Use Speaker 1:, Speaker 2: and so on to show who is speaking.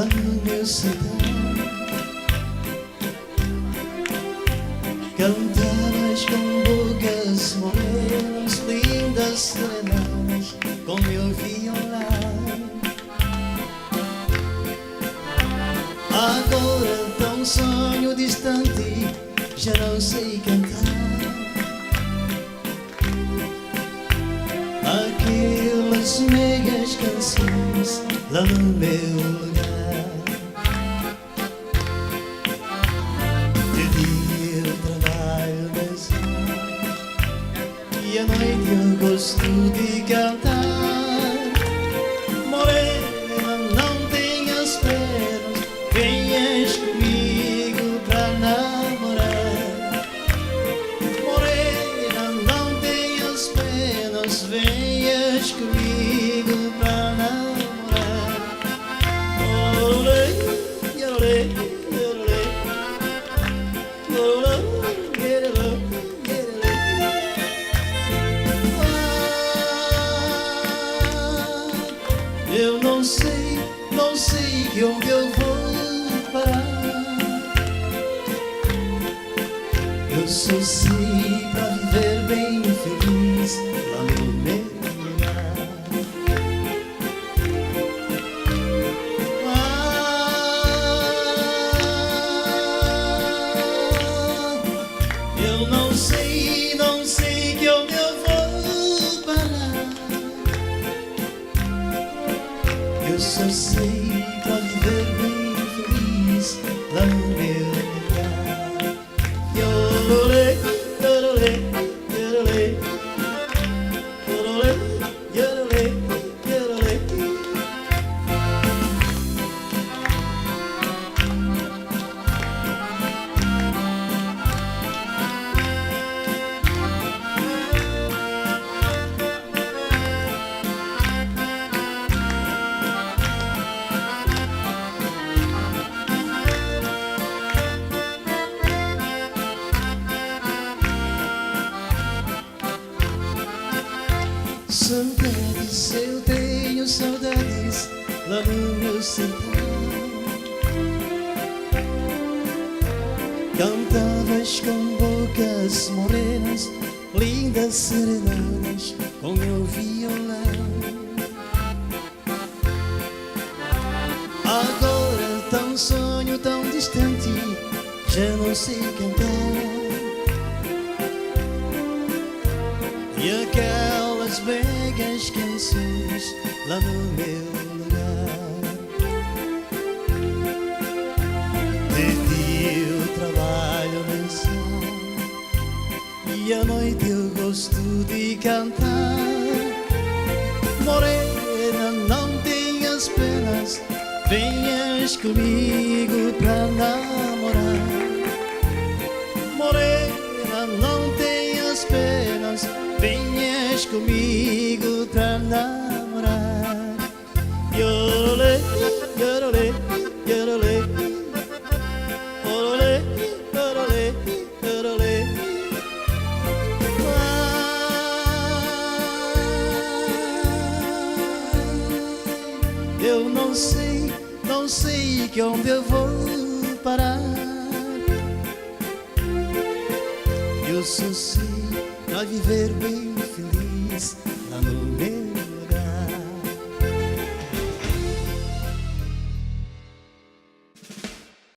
Speaker 1: lá no meu sertão. Cantavas com bocas morenas, lindas serenadas, com meu violão. Agora tão sonho distante, já não sei cantar aquelas meias canções lá no meu lugar. De dia eu trabalho dançar e à noite eu gosto de cantar. Morena, não tenhas penas, venhas comigo pra namorar. Morena, não tenhas penas, venhas comigo pra namorar. Olê, olê, olê, olê, eu não sei onde eu vou parar. Eu só sei pra viver bem feliz lá no meu lugar. Eu não sei que onde eu vou parar. Eu só sei pra viver bem feliz lá no meu lugar. Yorolê, yorolê, yorolê, yorolê, yorolê, yorolê. Saudades, eu tenho saudades lá no meu sertão. Cantavas com bocas morenas, lindas serenadas, com meu violão. Agora tão sonho tão distante, já não sei cantar. E aquelas velhas canções lá no meu lugar. De dia eu trabalho dançar e à noite eu gosto de cantar. Morena, não tenhas penas, venhas comigo pra namorar. Morena, não tenhas penas, venhas comigo pra namorar. Yorolê, yorolê, yorolê, orolê, orolê, orolê. Eu não sei que onde eu vou parar. Eu só sei pra viver bem